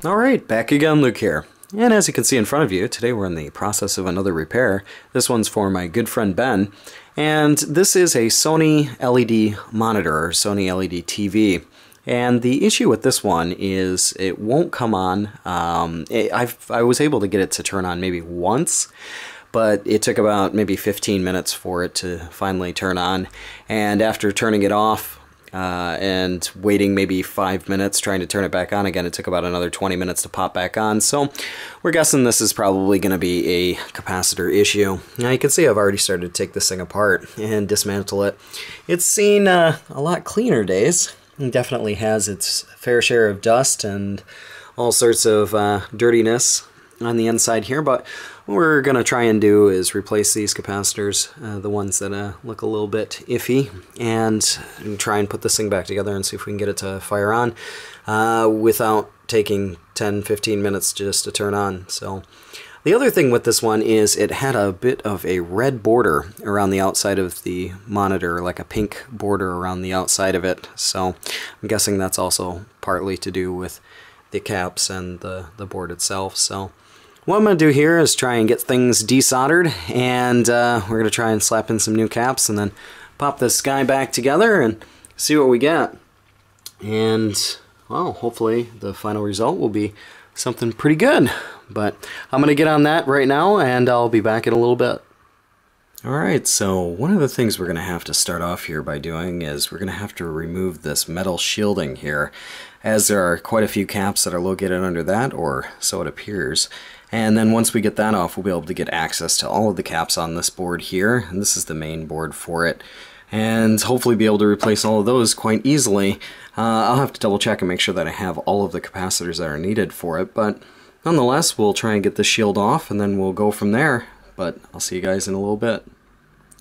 Alright, back again, Luke here. And as you can see in front of you, today we're in the process of another repair. This one's for my good friend Ben. And this is a Sony LED monitor, or Sony LED TV. And the issue with this one is it won't come on. I was able to get it to turn on maybe once, but it took about maybe 15 minutes for it to finally turn on. And after turning it off, and waiting maybe 5 minutes trying to turn it back on again, it took about another 20 minutes to pop back on. So we're guessing this is probably going to be a capacitor issue. Now you can see I've already started to take this thing apart and dismantle it. It's seen a lot cleaner days. It definitely has its fair share of dust and all sorts of dirtiness on the inside here, but what we're going to try and do is replace these capacitors, the ones that look a little bit iffy, and try and put this thing back together and see if we can get it to fire on without taking 10-15 minutes just to turn on. So the other thing with this one is it had a bit of a red border around the outside of the monitor, like a pink border around the outside of it. So I'm guessing that's also partly to do with the caps and the board itself. So what I'm going to do here is try and get things desoldered, and we're going to try and slap in some new caps and then pop this guy back together and see what we get. And, well, hopefully the final result will be something pretty good. But I'm going to get on that right now, and I'll be back in a little bit. Alright, so one of the things we're going to have to start off here by doing is we're going to have to remove this metal shielding here, as there are quite a few caps that are located under that, or so it appears. And then once we get that off, we'll be able to get access to all of the caps on this board here, and this is the main board for it, and hopefully be able to replace all of those quite easily. I'll have to double check and make sure that I have all of the capacitors that are needed for it, but nonetheless, we'll try and get the shield off, and then we'll go from there. But I'll see you guys in a little bit.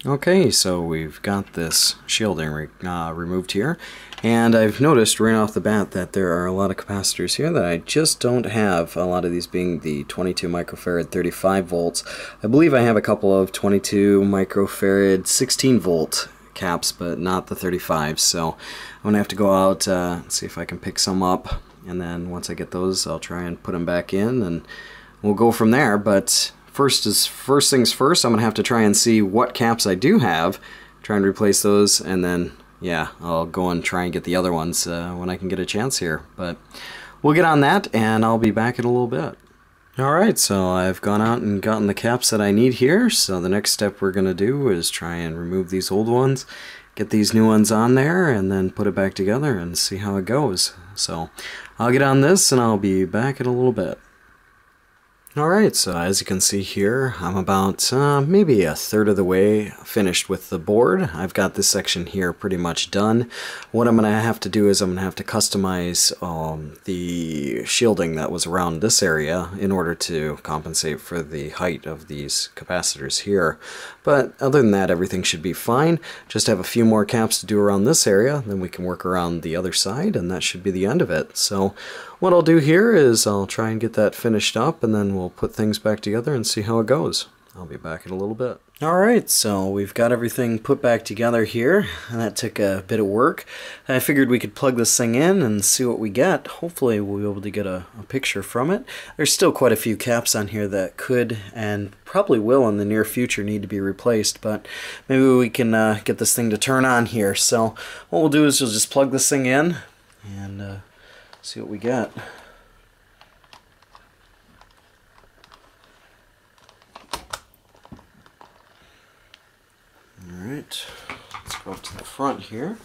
Okay, so we've got this shielding removed here, and I've noticed right off the bat that there are a lot of capacitors here that I just don't have, a lot of these being the 22 microfarad 35 volts. I believe I have a couple of 22 microfarad 16 volt caps, but not the 35, so I'm going to have to go out and see if I can pick some up, and then once I get those I'll try and put them back in and we'll go from there. But first things first, I'm going to have to try and see what caps I do have, try and replace those, and then, yeah, I'll go and try and get the other ones when I can get a chance here. But we'll get on that, and I'll be back in a little bit. Alright, so I've gone out and gotten the caps that I need here, so the next step we're going to do is try and remove these old ones, get these new ones on there, and then put it back together and see how it goes. So I'll get on this, and I'll be back in a little bit. Alright, so as you can see here, I'm about maybe a third of the way finished with the board. I've got this section here pretty much done. What I'm going to have to do is I'm going to have to customize the shielding that was around this area in order to compensate for the height of these capacitors here. But other than that, everything should be fine. Just have a few more caps to do around this area, then we can work around the other side, and that should be the end of it. So what I'll do here is I'll try and get that finished up, and then we'll put things back together and see how it goes. I'll be back in a little bit. Alright, so we've got everything put back together here, and that took a bit of work. I figured we could plug this thing in and see what we get. Hopefully we'll be able to get a picture from it. There's still quite a few caps on here that could and probably will in the near future need to be replaced, but maybe we can get this thing to turn on here. So what we'll do is we'll just plug this thing in and see what we get. Alright, let's go up to the front here.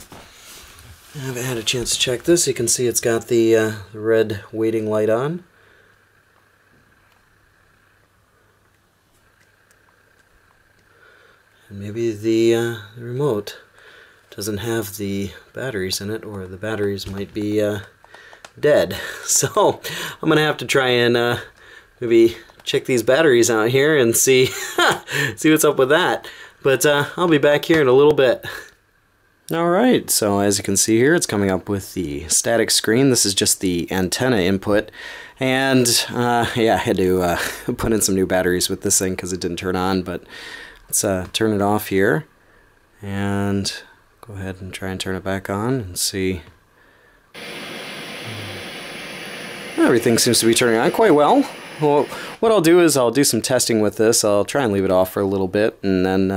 I haven't had a chance to check this. You can see it's got the red waiting light on. And maybe the remote doesn't have the batteries in it, or the batteries might be dead. So I'm gonna have to try and maybe check these batteries out here and see see what's up with that. But I'll be back here in a little bit. Alright, so as you can see here, it's coming up with the static screen. This is just the antenna input, and yeah, I had to put in some new batteries with this thing because it didn't turn on. But let's turn it off here and go ahead and try and turn it back on and see. Everything seems to be turning on quite well. Well, what I'll do is I'll do some testing with this. I'll try and leave it off for a little bit and then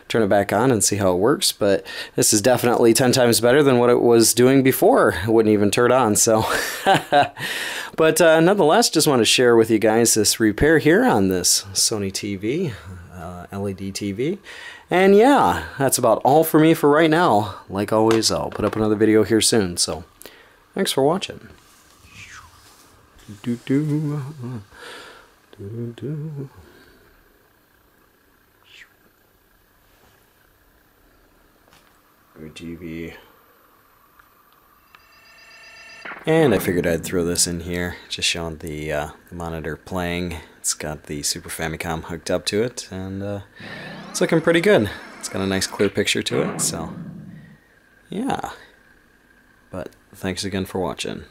turn it back on and see how it works. But this is definitely 10 times better than what it was doing before. It wouldn't even turn on, so. But nonetheless, just want to share with you guys this repair here on this Sony TV, LED TV. And yeah, that's about all for me for right now. Like always, I'll put up another video here soon, so thanks for watching. TV. And I figured I'd throw this in here, just showing the monitor playing. It's got the Super Famicom hooked up to it, and it's looking pretty good. It's got a nice clear picture to it, so yeah. But thanks again for watching.